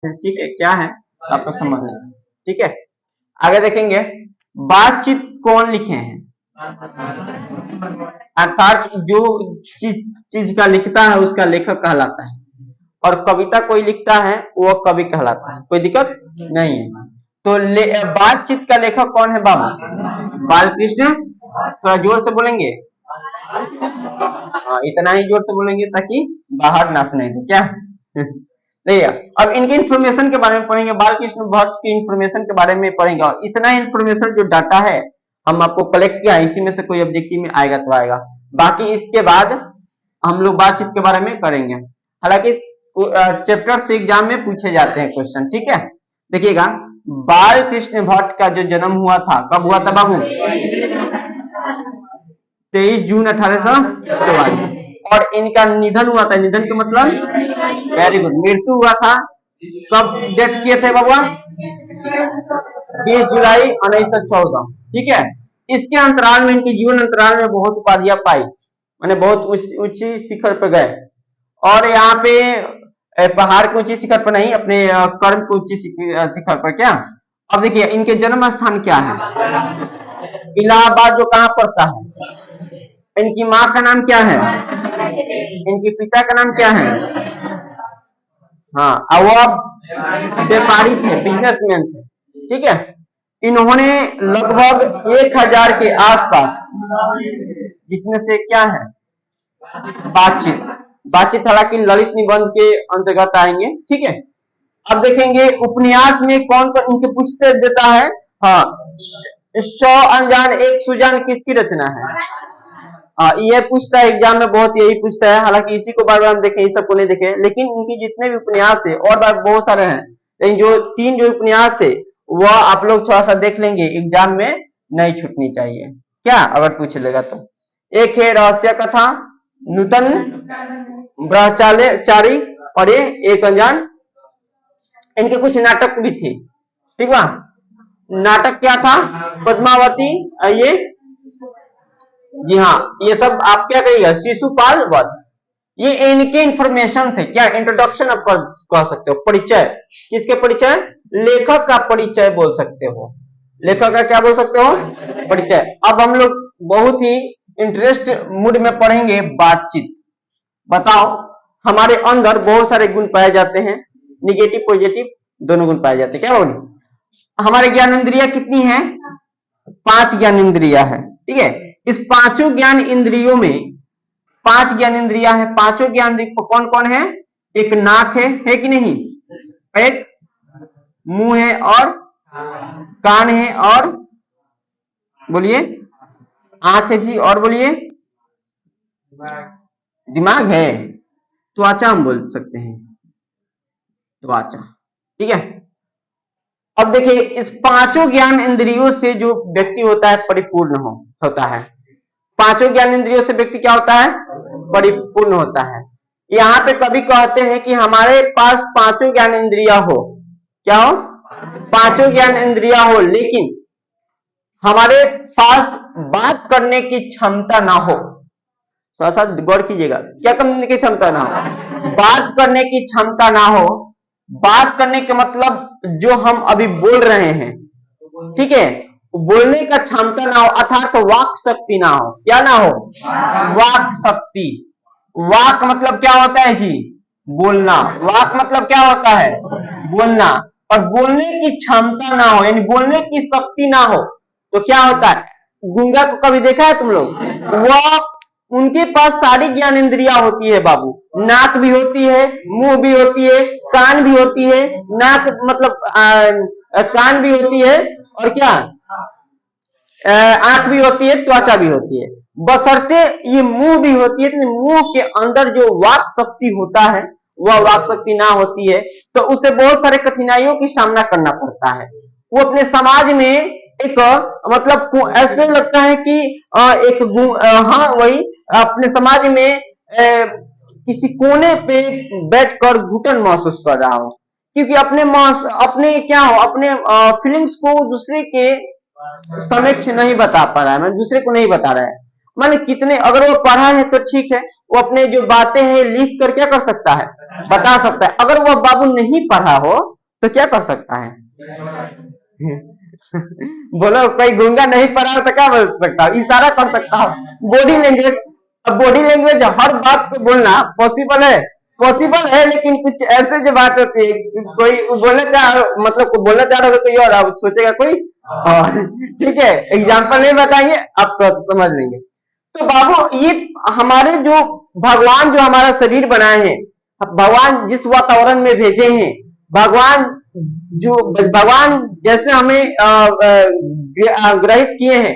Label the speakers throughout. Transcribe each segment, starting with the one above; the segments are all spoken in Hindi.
Speaker 1: ठीक है, क्या है आपको समझ में। ठीक है, आगे देखेंगे, बातचीत कौन लिखे हैं, अर्थात जो चीज का लिखता है उसका लेखक कहलाता है, और कविता कोई लिखता है वो कवि कहलाता है, कोई दिक्कत नहीं है। तो बातचीत का लेखक कौन है बाबू, बालकृष्ण। थोड़ा जोर से बोलेंगे, इतना ही जोर से बोलेंगे ताकि बाहर ना सुनाई दे क्या। नहीं, अब इनके इंफॉर्मेशन के बारे में पढ़ेंगे, बालकृष्ण भट्ट की इंफॉर्मेशन के बारे में पढ़ेंगे, और इतना इंफॉर्मेशन जो डाटा है हम आपको कलेक्ट किया, इसी में से कोई ऑब्जेक्टिव में आएगा तो आएगा, बाकी इसके बाद हम लोग बातचीत के बारे में करेंगे। हालांकि चैप्टर से एग्जाम में पूछे जाते हैं क्वेश्चन। ठीक है, देखिएगा, बालकृष्ण भट्ट का जो जन्म हुआ था, कब हुआ था बाबू, 23 जून 1844, और इनका निधन हुआ था, निधन का मतलब, वेरी गुड, मृत्यु हुआ था, कब डेट किए थे बाबू, 20 जुलाई 1914। ठीक है, इसके अंतराल में, इनके जीवन अंतराल में बहुत उपाधियां पाई, मैंने बहुत ऊंची शिखर पर गए, और यहाँ पे पहाड़ की ऊंची शिखर पर नहीं, अपने कर्म की ऊंची शिखर पर। क्या, अब देखिए इनके जन्म स्थान क्या है, इलाहाबाद, जो कहाँ पड़ता है। इनकी माँ का नाम क्या है, इनके पिता का नाम क्या है, हाँ, वो व्यापारी थे, बिजनेसमैन थे। ठीक है, इन्होंने लगभग 1000 के आसपास, जिसमें से क्या है, बातचीत, बातचीत हालांकि ललित निबंध के अंतर्गत आएंगे। ठीक है, अब देखेंगे उपन्यास में कौन कौन इनके पूछते देता है, हाँ, 100 अनजान एक सुजान किसकी रचना है, ये पूछता है एग्जाम में, बहुत यही पूछता है, हालांकि इसी को बार बार हम देखें, इस सबको नहीं देखें, लेकिन इनकी जितने भी उपन्यास है, और बार बहुत सारे हैं, लेकिन जो 3 जो उपन्यास है वह आप लोग थोड़ा सा देख लेंगे, एग्जाम में नहीं छूटनी चाहिए, क्या, अगर पूछ लेगा तो। एक है रहस्य कथा, नूतन ब्रह्मचारी, और ये एक अनजान। इनके कुछ नाटक भी थे, ठीक बा, नाटक क्या था, पद्मावती, ये, जी हाँ, ये सब आप क्या कहिएगा, शिशुपाल वध, ये इनके इंफॉर्मेशन थे, क्या, इंट्रोडक्शन आप कह सकते हो, परिचय, किसके परिचय, लेखक का परिचय बोल सकते हो, लेखक का क्या बोल सकते हो, परिचय। अब हम लोग बहुत ही इंटरेस्ट मूड में पढ़ेंगे बातचीत। बताओ, हमारे अंदर बहुत सारे गुण पाए जाते हैं, निगेटिव पॉजिटिव दोनों गुण पाए जाते हैं, क्या बोले, हमारे ज्ञान इंद्रिया कितनी है, 5 ज्ञान इंद्रिया है। ठीक है, इस 5 ज्ञान इंद्रियों में 5 ज्ञान इंद्रिया है, 5 ज्ञान कौन कौन है, एक नाक है कि नहीं, एक मुंह है, और कान है, और बोलिए, आंख है जी, और बोलिए, दिमाग है, त्वचा हम बोल सकते हैं, त्वचा। ठीक है, अब देखिए, इस 5 ज्ञान इंद्रियों से जो व्यक्ति होता है परिपूर्ण होता है, 5 ज्ञान इंद्रियों से व्यक्ति क्या होता है, परिपूर्ण होता है। यहाँ पे कभी कहते हैं कि हमारे पास 5 ज्ञान इंद्रिया हो, क्या हो, 5 ज्ञान इंद्रिया हो, लेकिन हमारे पास बात करने की क्षमता ना हो, थोड़ा सा गौर कीजिएगा, क्या करने की क्षमता ना हो, बात करने की क्षमता ना हो, बात करने के मतलब जो हम अभी बोल रहे हैं, ठीक है, बोलने का क्षमता ना हो, अर्थात वाक शक्ति ना हो, क्या ना हो, वाक शक्ति। वाक मतलब क्या होता है जी, बोलना, वाक मतलब क्या होता है, बोलना, और बोलने की क्षमता ना हो, यानी बोलने की शक्ति ना हो, तो क्या होता है, गूंगा को कभी देखा है तुम लोग, वह उनके पास सारी ज्ञान इंद्रिया होती है बाबू, नाक भी होती है, मुंह भी होती है, कान भी होती है, नाक मतलब कान भी होती है, और क्या, आंख भी होती है, त्वचा भी होती है, बशर्ते ये मुंह भी होती है, तो मुंह के अंदर जो वाक शक्ति होता है वह वाक शक्ति ना होती है, तो उसे बहुत सारे कठिनाइयों की सामना करना पड़ता है। वो अपने समाज में एक मतलब ऐसे लगता है कि एक हाँ वही अपने समाज में किसी कोने पे बैठकर घुटन महसूस कर रहा हो, क्योंकि अपने क्या हो, अपने फीलिंग्स को दूसरे के समक्ष नहीं बता पा रहा है, मैं दूसरे को नहीं बता रहा है, माने कितने, अगर वो पढ़ा है तो ठीक है, वो अपने जो बातें हैं लिख कर क्या कर सकता है, बता सकता है। अगर वो बाबू नहीं पढ़ा हो तो क्या कर सकता है? बोलो, कोई गूंगा नहीं पढ़ा हो तो क्या बोल सकता है? इशारा कर सकता है, बॉडी लैंग्वेज। अब बॉडी लैंग्वेज हर बात को बोलना पॉसिबल है? पॉसिबल है, लेकिन कुछ ऐसे जो बात होती है, कोई बोलना चाह, मतलब बोलना चाह रहा हो कोई और, आप सोचेगा कोई और। ठीक है, एग्जाम्पल नहीं बताएंगे, आप समझ लेंगे। तो बाबू, ये हमारे जो भगवान जो हमारा शरीर बनाए हैं, भगवान जिस वातावरण में भेजे हैं, भगवान जैसे हमें ग्रहित किए हैं,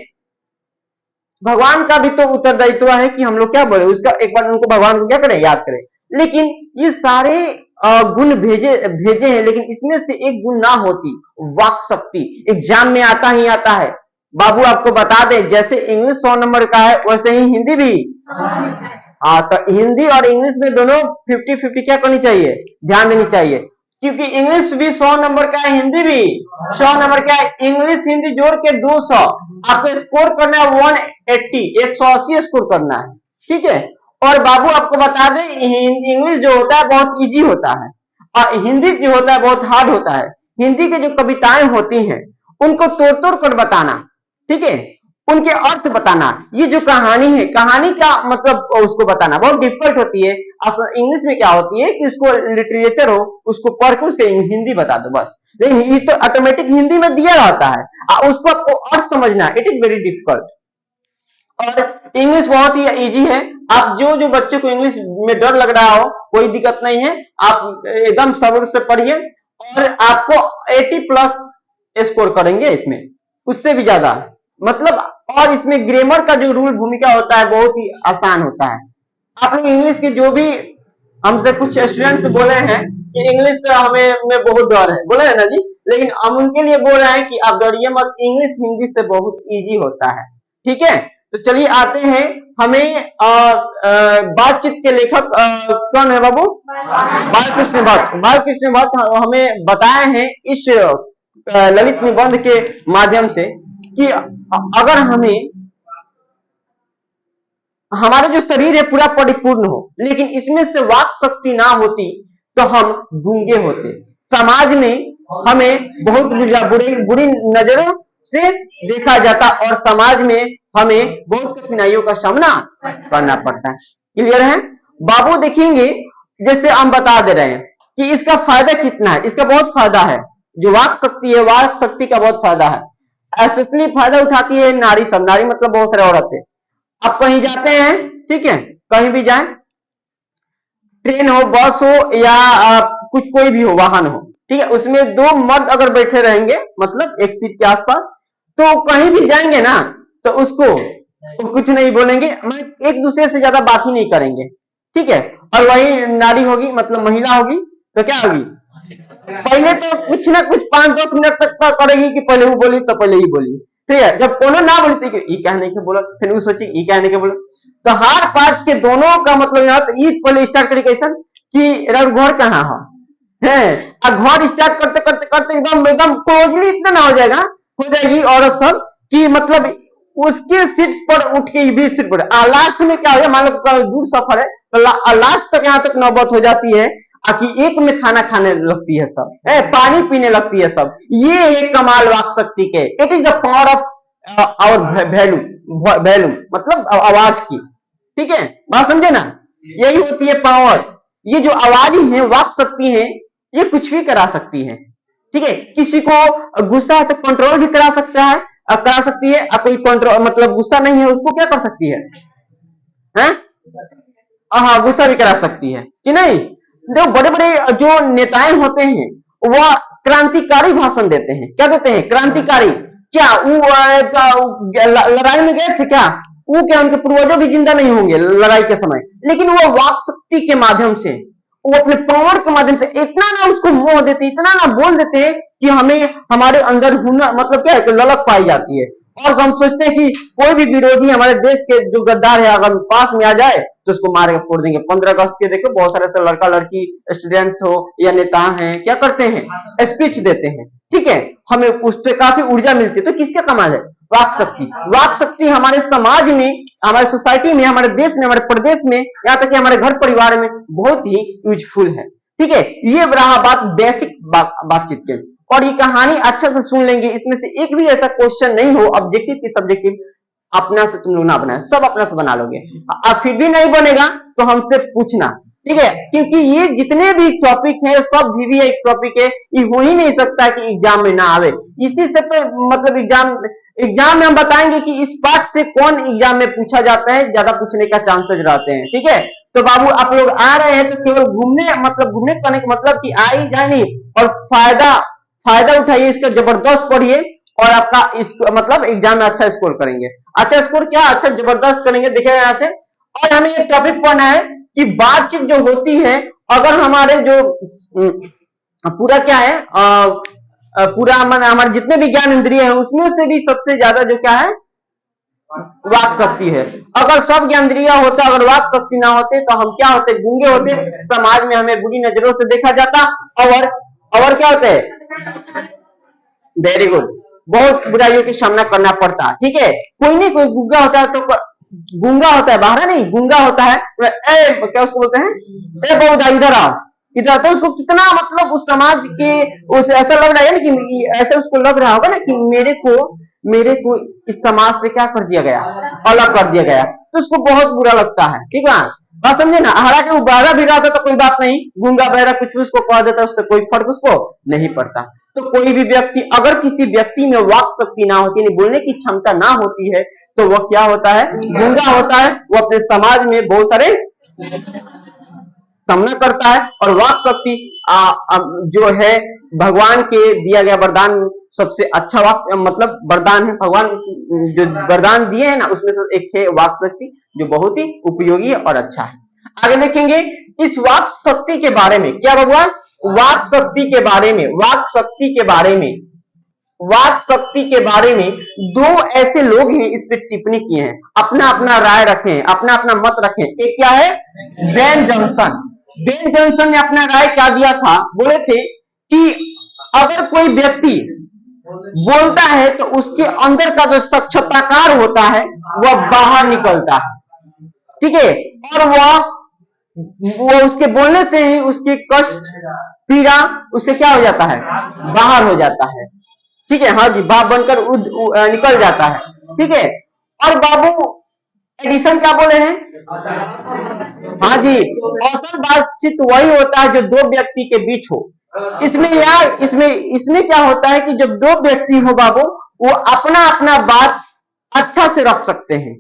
Speaker 1: भगवान का भी तो उत्तरदायित्व है कि हम लोग क्या बोले उसका, एक बार उनको, भगवान को क्या करें, याद करें। लेकिन ये सारे गुण भेजे हैं, लेकिन इसमें से एक गुण ना होती, वाक शक्ति, एग्जाम में आता ही आता है। बाबू आपको बता दे, जैसे इंग्लिश 100 नंबर का है, वैसे ही हिंदी भी। हाँ, तो हिंदी और इंग्लिश में दोनों 50-50 क्या करनी चाहिए, ध्यान देनी चाहिए, क्योंकि इंग्लिश भी 100 नंबर का है, हिंदी भी 100 नंबर का है। इंग्लिश हिंदी जोड़ के 200, आपको स्कोर करना है 180, 180 स्कोर करना है, ठीक है। और बाबू आपको बता दें, इंग्लिश जो होता है बहुत इजी होता है, और हिंदी जो होता है बहुत हार्ड होता है। हिंदी की जो कविताएं होती हैं उनको तोड़ तोड़ कर बताना, ठीक है, उनके अर्थ बताना, ये जो कहानी है, कहानी का मतलब उसको बताना बहुत डिफिकल्ट होती है। इंग्लिश में क्या होती है कि उसको लिटरेचर हो, उसको पढ़ के उसके हिंदी बता दो बस, लेकिन ये तो ऑटोमेटिक हिंदी में दिया रहता है, उसको आपको अर्थ समझना, इट इज वेरी डिफिकल्ट। और इंग्लिश बहुत ही इजी है। आप जो बच्चे को इंग्लिश में डर लग रहा हो, कोई दिक्कत नहीं है, आप एकदम सब्र से पढ़िए और आपको 80+ स्कोर करेंगे इसमें, उससे भी ज्यादा, मतलब। और इसमें ग्रामर का जो रूल भूमिका होता है बहुत ही आसान होता है। आप लोग इंग्लिश के जो भी, हमसे कुछ स्टूडेंट्स बोले हैं कि इंग्लिश हमें में बहुत डर है, बोले है ना जी, लेकिन हम उनके लिए बोल रहे हैं कि आप डरिए मत, इंग्लिश हिंदी से बहुत इजी होता है, ठीक है। तो चलिए आते हैं, हमें बातचीत के लेखक कौन है बाबू? बालकृष्ण भट्ट। बालकृष्ण भट्ट हमें बताए हैं इस ललित निबंध के माध्यम से कि अगर हमें, हमारा जो शरीर है पूरा परिपूर्ण हो, लेकिन इसमें से वाक शक्ति ना होती तो हम गूंगे होते, समाज में हमें बहुत बुरी नजरों से देखा जाता और समाज में हमें बहुत कठिनाइयों का सामना करना पड़ता है। क्लियर है बाबू? देखेंगे, जैसे हम बता दे रहे हैं कि इसका फायदा कितना है, इसका बहुत फायदा है। जो वाक शक्ति है, वाक शक्ति का बहुत फायदा है। स्पेशली फायदा उठाती है नारी सब, नारी मतलब बहुत सारे औरतें। आप कहीं जाते हैं, ठीक है, कहीं भी जाएं, ट्रेन हो, बस हो या कुछ कोई भी हो, वाहन हो, ठीक है, उसमें 2 मर्द अगर बैठे रहेंगे, मतलब एक सीट के आसपास, तो कहीं भी जाएंगे ना तो उसको कुछ नहीं बोलेंगे, एक दूसरे से ज्यादा बात ही नहीं करेंगे, ठीक है। और वही नारी होगी, मतलब महिला होगी, तो क्या होगी, पहले तो कुछ ना कुछ 5-10 मिनट तक करेगी कि पहले वो बोली तो पहले ही बोली, ठीक है। जब कोनो ना बोलती कि ये कहने के बोला, फिर वो सोची ये कहने के बोला, तो हार पांच के दोनों का मतलब यहाँ तो ईद पहले स्टार्ट करी कैसा कि घर कहाँ है, और घर स्टार्ट करते करते करते एकदम क्लोजली इतना ना हो जाएगी औरत सब कि मतलब उसके सीट पर उठ के भी सीट पर, लास्ट में क्या हो, मान लो दूर सफर है तो लास्ट तक यहाँ तक नौबत हो जाती है कि एक में खाना खाने लगती है सब, पानी पीने लगती है सब। ये एक कमाल वाक शक्ति के, it is the power of our value, मतलब आवाज की, ठीक है, बात समझे ना, यही होती है पावर। ये जो आवाज है, वाक शक्ति है, ये कुछ भी करा सकती है, ठीक है। किसी को गुस्सा है तो कंट्रोल भी करा सकता है, करा सकती है, कोई कंट्रोल मतलब गुस्सा नहीं है उसको क्या कर सकती है, हाँ, गुस्सा भी करा सकती है कि नहीं। जो बड़े बड़े जो नेताएं होते हैं वह क्रांतिकारी भाषण देते हैं, क्या देते हैं, क्रांतिकारी। क्या वो लड़ाई में गए थे क्या, वो क्या उनके पूर्वजों भी जिंदा नहीं होंगे लड़ाई के समय, लेकिन वो वाक शक्ति के माध्यम से, वो अपने पावर के माध्यम से इतना ना उसको मोह देते, इतना ना बोल देते कि हमें हमारे अंदर हुनर मतलब क्या है, ललक पाई जाती है। और हम सोचते हैं कि कोई भी विरोधी हमारे देश के जो गद्दार है अगर पास में आ जाए तो उसको मार के फोड़ देंगे। 15 अगस्त के देखो बहुत सारे से लड़का लड़की स्टूडेंट्स हो या नेता हैं, क्या करते हैं, स्पीच देते हैं, ठीक है, हमें उससे काफी ऊर्जा मिलती है। तो किसका कमाल है, वाक शक्ति। वाक शक्ति हमारे समाज में, हमारे सोसाइटी में, हमारे देश में, हमारे प्रदेश में, यहाँ तक कि हमारे घर परिवार में बहुत ही यूजफुल है। ठीक है, ये रहा बात बेसिक बातचीत के। और ये कहानी अच्छा से सुन लेंगे, इसमें से एक भी ऐसा क्वेश्चन नहीं हो ऑब्जेक्टिव की सब्जेक्टिव अपना से तुम लोग ना बनाए, सब अपना से बना लोगे। अब फिर भी नहीं बनेगा तो हमसे पूछना, ठीक है, क्योंकि ये जितने भी टॉपिक है सब भी एक टॉपिक है, ये हो ही नहीं सकता कि एग्जाम में ना आवे। इसी से तो मतलब एग्जाम में हम बताएंगे कि इस पार्ट से कौन एग्जाम में पूछा जाता है, ज्यादा पूछने का चांसेस रहते हैं। ठीक है, तो बाबू आप लोग आ रहे हैं तो केवल घूमने, मतलब घूमने करने का मतलब कि आ ही जाए नहीं, और फायदा उठाइए, इसका जबरदस्त पढ़िए और आपका मतलब एग्जाम में अच्छा स्कोर करेंगे। अच्छा स्कोर क्या, अच्छा जबरदस्त करेंगे, देखिए यहाँ से। और हमें ये टॉपिक पढ़ना है कि बातचीत जो होती है, अगर हमारे जो पूरा क्या है, पूरा हमारे जितने भी ज्ञान इंद्रिय है उसमें से भी सबसे ज्यादा जो क्या है, वाक शक्ति है। अगर सब ज्ञान इंद्रिय होता, अगर वाक शक्ति ना होते तो हम क्या होते, गूंगे होते, समाज में हमें बुरी नजरों से देखा जाता, और क्या होते, वेरी गुड, बहुत बुराइयों की सामना करना पड़ता। ठीक है, कोई नहीं कोई गूंगा होता है, तो गूंगा होता है, बाहर नहीं, गूंगा होता है, क्या उसको बोलते हैं, ए बहुधा इधर आओ, इधर, तो उसको कितना मतलब उस समाज के उस ऐसा लग रहा है ना कि ऐसा उसको लग रहा होगा ना कि मेरे को इस समाज से क्या कर दिया गया, अलग कर दिया गया, तो उसको बहुत बुरा लगता है। ठीक है, बात समझे ना। हालांकि वो बहरा भी रहा था तो कोई बात नहीं, गूंगा बहरा कुछ भी उसको कह देता, उससे कोई फर्क उसको नहीं पड़ता। तो कोई भी व्यक्ति, अगर किसी व्यक्ति में वाक शक्ति ना होती, बोलने की क्षमता ना होती है, तो वह क्या होता है, गूंगा होता है, वो अपने समाज में बहुत सारे सामना करता है। और वाक शक्ति जो है भगवान के दिया गया वरदान, सबसे अच्छा वाक मतलब वरदान है, भगवान जो वरदान दिए हैं ना उसमें से एक है वाक शक्ति, जो बहुत ही उपयोगी है और अच्छा है। आगे देखेंगे इस वाक शक्ति के बारे में, क्या भगवान, वाक शक्ति के बारे में, वाक शक्ति के बारे में दो ऐसे लोग हैं इस पे टिप्पणी किए हैं, अपना अपना राय रखें, अपना अपना मत रखें। एक क्या है, बेन जॉनसन ने अपना राय क्या दिया था, बोले थे कि अगर कोई व्यक्ति बोलता है तो उसके अंदर का जो साक्षात्कार होता है वह बाहर निकलता है। ठीक है, और वो उसके बोलने से ही उसकी कष्ट पीड़ा उससे क्या हो जाता है, बाहर हो जाता है। ठीक है, हाँ जी, भाप बनकर निकल जाता है। ठीक है, और बाबू एडिशन क्या बोले हैं, हाँ जी, असल बातचीत वही होता है जो दो व्यक्ति के बीच हो। इसमें क्या होता है कि जब दो व्यक्ति हो बाबू, वो अपना अपना बात अच्छा से रख सकते हैं।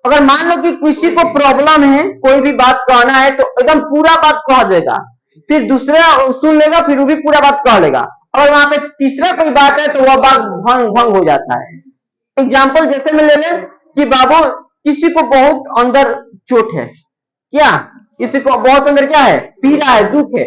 Speaker 1: अगर मान लो कि किसी को प्रॉब्लम है, कोई भी बात कहना है तो एकदम पूरा बात कह देगा, फिर दूसरा सुन लेगा, फिर वो भी पूरा बात कह लेगा। अगर वहां पे तीसरा कोई बात है तो वह बात भंग हो जाता है। एग्जाम्पल जैसे में ले लें कि बाबू किसी को बहुत अंदर चोट है, क्या किसी को बहुत अंदर क्या है, पीड़ा है, दुख है,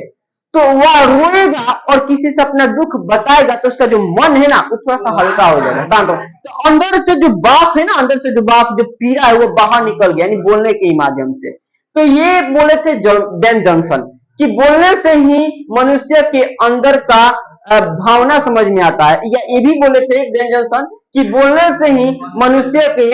Speaker 1: तो वह रोएगा और किसी से अपना दुख बताएगा तो उसका जो मन है ना वो थोड़ा सा हल्का हो जाएगा, शांत हो। तो अंदर से जो बाप है ना, अंदर से जो बाप, जो पीड़ा है वो बाहर निकल गया, यानी बोलने के माध्यम से। तो ये बोले थे बेन जॉनसन कि बोलने से ही मनुष्य के अंदर का भावना समझ में आता है, या ये भी बोले थे बेन जॉनसन कि बोलने से ही मनुष्य के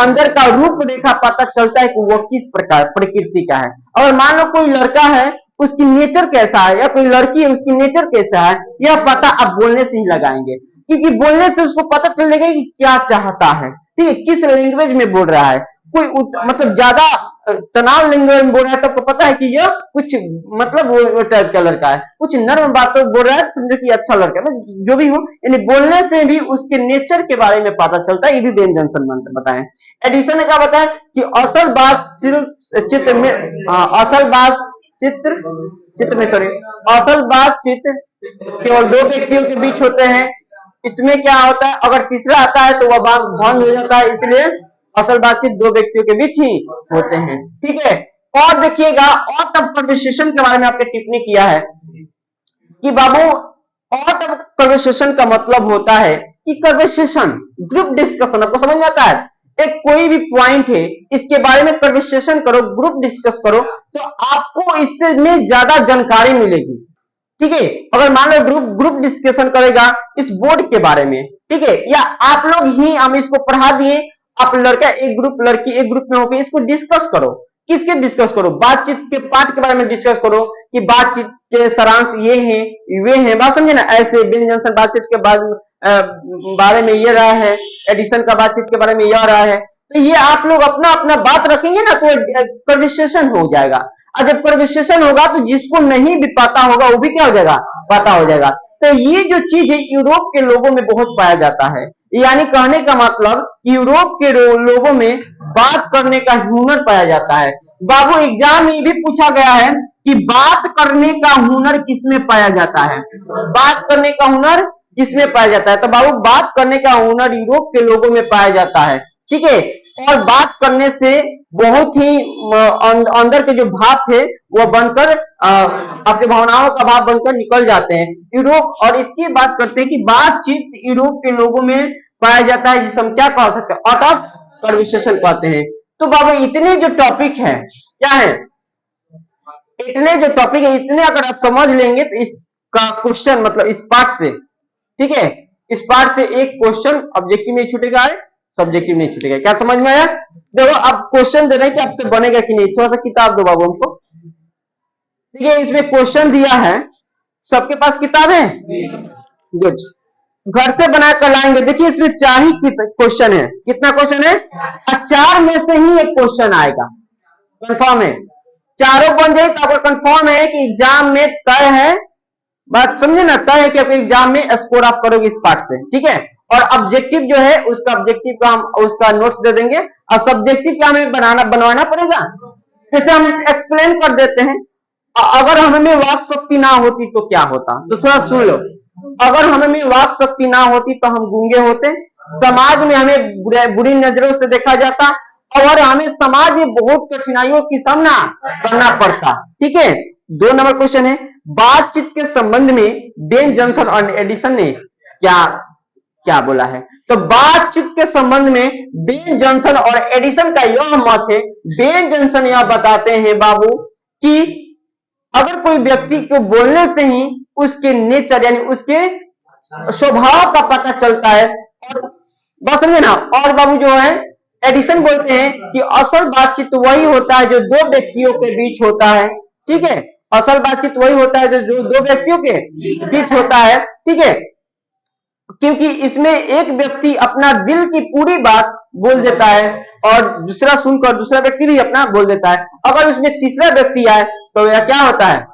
Speaker 1: अंदर का रूप रेखा पता चलता है कि वो किस प्रकार प्रकृति का है। और मान लो कोई लड़का है, उसकी नेचर कैसा है, या कोई लड़की है उसकी नेचर कैसा है, यह पता आप बोलने से ही लगाएंगे, क्योंकि बोलने से उसको पता चल जाएगा कि क्या चाहता है। ठीक है, किस लैंग्वेज में बोल रहा है, कोई मतलब ज्यादा तनाव लैंग्वेज में बोल रहा है तो आपको पता है कि यह कुछ मतलब वो टाइप का लड़का है, कुछ नर्म बातों बोल रहा है तो समझो कि अच्छा लड़का है, जो भी हो, यानी बोलने से भी उसके नेचर के बारे में पता चलता है। ये भी बेन जॉनसन बताएं। एडिशन ने क्या बताया कि असल बात चित्र में, असल बातचीत केवल दो व्यक्तियों के बीच होते हैं। इसमें क्या होता है, अगर तीसरा आता है तो वह बात भंग हो जाता है, इसलिए असल बातचीत दो व्यक्तियों के बीच ही होते हैं। ठीक है, और देखिएगा, और तब कन्वर्सेशन के बारे में आपने टिप्पणी किया है कि बाबू और तब कन्वर्सेशन का मतलब होता है कि कन्वर्सेशन ग्रुप डिस्कशन, आपको समझ में आता है, एक कोई भी पॉइंट है इसके बारे में कन्वर्सेशन करो, ग्रुप डिस्कस करो, तो आपको इससे में ज्यादा जानकारी मिलेगी। ठीक है, अगर मान लो ग्रुप डिस्कशन करेगा इस बोर्ड के बारे में, ठीक है, या आप लोग ही हम इसको पढ़ा दिए, आप लड़का एक ग्रुप लड़की एक ग्रुप में होकर इसको डिस्कस करो। किसके डिस्कस करो? बातचीत के पाठ के बारे में डिस्कस करो कि बातचीत के सारांश ये हैं वे हैं, बात समझे ना। ऐसे बेन जॉनसन बातचीत के बारे में ये रहा है, एडिसन का बातचीत के बारे में यह रहा है। तो ये आप लोग अपना अपना बात रखेंगे ना तो कन्वर्सेशन हो जाएगा। और जब कन्वर्सेशन होगा तो जिसको नहीं भी पता होगा वो भी क्या हो जाएगा? पता हो जाएगा। तो ये जो चीज है यूरोप के लोगों में बहुत पाया जाता है। यानी कहने का मतलब यूरोप के लोगों में बात करने का हुनर पाया जाता है। बाबू एग्जाम में भी पूछा गया है कि बात करने का हुनर किसमें पाया जाता है? बात करने का हुनर किसमें पाया जाता है? तो बाबू बात करने का हुनर यूरोप के लोगों में पाया जाता है, ठीक है। और बात करने से बहुत ही अंदर के जो भाव थे वो बनकर अपने भावनाओं का भाव बनकर निकल जाते हैं यूरोप। और इसकी बात करते हैं कि बातचीत यूरोप के लोगों में पाया जाता है, जिसे हम क्या कह सकते हैं? आर्ट ऑफ कन्वर्सेशन कहते हैं। तो बाबा इतने जो टॉपिक है क्या है, इतने जो टॉपिक है इतने अगर आप समझ लेंगे तो इसका क्वेश्चन मतलब इस पार्ट से, ठीक है, इस पार्ट से एक क्वेश्चन ऑब्जेक्टिव नहीं छूटेगा, सब्जेक्टिव नहीं छूटेगा। क्या समझ में आया? देखो अब क्वेश्चन दे रहे हैं कि आपसे बनेगा कि नहीं, थोड़ा सा किताब दो बाबू हमको, ठीक है। इसमें क्वेश्चन दिया है, सबके पास किताब है? गुड, घर से बना कर लाएंगे। देखिए इसमें 4 ही क्वेश्चन है। कितना क्वेश्चन है? 4 में से ही एक क्वेश्चन आएगा, कंफर्म है। चारों बन जाए तो आपको कंफर्म है कि एग्जाम में तय है, बात समझे ना, तय है कि आपको एग्जाम में स्कोर आप करोगे इस पार्ट से, ठीक है। और ऑब्जेक्टिव जो है उसका ऑब्जेक्टिव का हम उसका नोट्स दे देंगे, और सब्जेक्टिव का हमें बनवाना पड़ेगा। जैसे हम एक्सप्लेन कर देते हैं, अगर हमें वाक शक्ति ना होती तो क्या होता? तो थोड़ा सुन लो। अगर हमें वाक शक्ति ना होती तो हम गूंगे होते, समाज में हमें बुरी नजरों से देखा जाता, और हमें समाज में बहुत कठिनाइयों की सामना करना पड़ता, ठीक है। 2 नंबर क्वेश्चन है, बातचीत के संबंध में बेन जॉनसन और एडिसन ने क्या बोला है? तो बातचीत के संबंध में बेन जॉनसन और एडिसन का यह मत है, बेन जॉनसन यह बताते हैं बाबू कि अगर कोई व्यक्ति को बोलने से ही उसके नेचर यानी उसके स्वभाव का पता चलता है, और बात समझे ना। और बाबू जो है एडिसन बोलते हैं कि असल बातचीत वही होता है जो 2 व्यक्तियों के बीच होता है, ठीक है। असल बातचीत वही होता है जो 2 व्यक्तियों के बीच होता है, ठीक है। क्योंकि इसमें एक व्यक्ति अपना दिल की पूरी बात बोल देता है और दूसरा सुनकर दूसरा व्यक्ति भी अपना बोल देता है। अगर उसमें तीसरा व्यक्ति आए तो यह क्या होता है?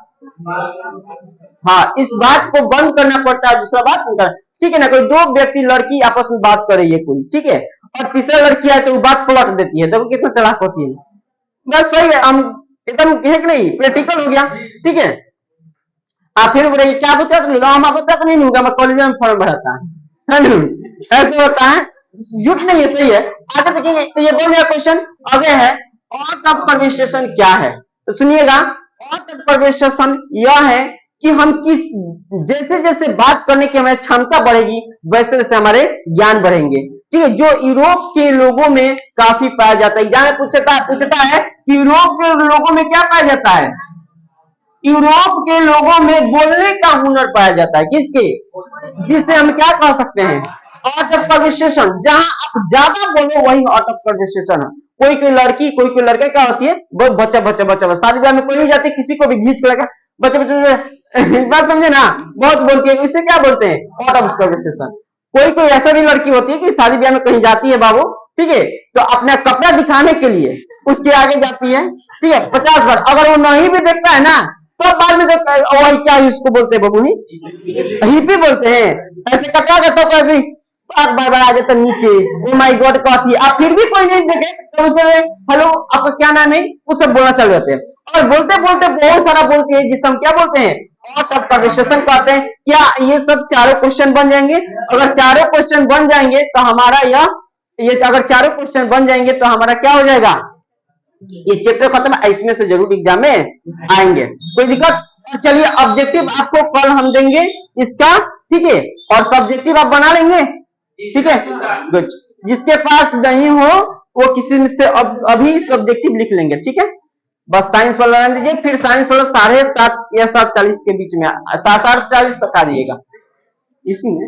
Speaker 1: हाँ, इस बात को बंद करना पड़ता है, दूसरा बात नहीं, ठीक है ना। कोई 2 व्यक्ति लड़की आपस में बात कर रही है कोई, ठीक है, और तीसरा लड़की आए तो वो बात पलट देती है। देखो कितना चालाक होती है। बस सही है, हम एकदम है कि नहीं, प्रैक्टिकल हो गया, ठीक है। आप फिर बोले क्या बता हम बता तो नहीं होगा, मैं कॉलेज में फॉर्म भराता है ना, ऐसे होता है, झूठ नहीं है, सही है। आगे देखेंगे तो ये बोल गया क्वेश्चन आगे है, आर्ट ऑफ कन्वर्सेशन क्या है? तो सुनिएगा, आर्ट ऑफ कन्वर्सेशन यह है कि हम किस जैसे जैसे बात करने की हमारी क्षमता बढ़ेगी वैसे वैसे हमारे ज्ञान बढ़ेंगे, ठीक है। जो यूरोप के लोगों में काफी पाया जाता है। एग्जाम में पूछता है कि यूरोप के लोगों में क्या पाया जाता है? यूरोप के लोगों में बोलने का हुनर पाया जाता है। किसके? जिसे हम क्या कह सकते हैं? Art of conversation. जहां आप ज्यादा बोलो वही आर्ट ऑफ कन्वर्सेशन है। कोई लड़की कोई लड़का क्या होती है? बहुत बच्चा शादी ब्याह में कोई भी जाती है, किसी को भी घींच कर बच्चे बात समझे ना, बहुत बोलती है, इसे क्या बोलते हैं? Art of conversation. कोई ऐसा भी लड़की होती है कि शादी ब्याह में कहीं जाती है बाबू, ठीक है, तो अपना कपड़ा दिखाने के लिए उसके आगे जाती है, ठीक है, 50 बार। अगर वो नहीं भी देखता है ना तो बाद में वही क्या इसको बोलते हैं बाबू, हिपी बोलते हैं। ऐसे कपड़ा का तो ऐसे बार आ जाता नीचे, ओ माय गॉड कहती है। आप फिर भी कोई नहीं देखे तो उसे हेलो आपका क्या नाम है, वो सब बोलना चल जाते हैं। और बोलते बोलते बहुत सारा बोलती है, जिसे हम क्या बोलते हैं? आर्ट ऑफ कन्वर्सेशन कहते हैं। क्या ये सब चारों क्वेश्चन बन जाएंगे? अगर चारों क्वेश्चन बन जाएंगे तो हमारा ये अगर चारों क्वेश्चन बन जाएंगे तो हमारा क्या हो जाएगा? ये चैप्टर खत्म है। इसमें से जरूर एग्जाम में आएंगे, कोई दिक्कत? चलिए ऑब्जेक्टिव आपको कल हम देंगे इसका, ठीक है, और सब्जेक्टिव आप बना लेंगे, ठीक है, गुड। जिसके पास नहीं हो वो किसी में से अभी सब्जेक्टिव लिख लेंगे, ठीक है। बस साइंस वाला रहने दीजिए, फिर साइंस वाला 7:30 या 7:40 के बीच में 7:40 तक आ जाइएगा इसी में।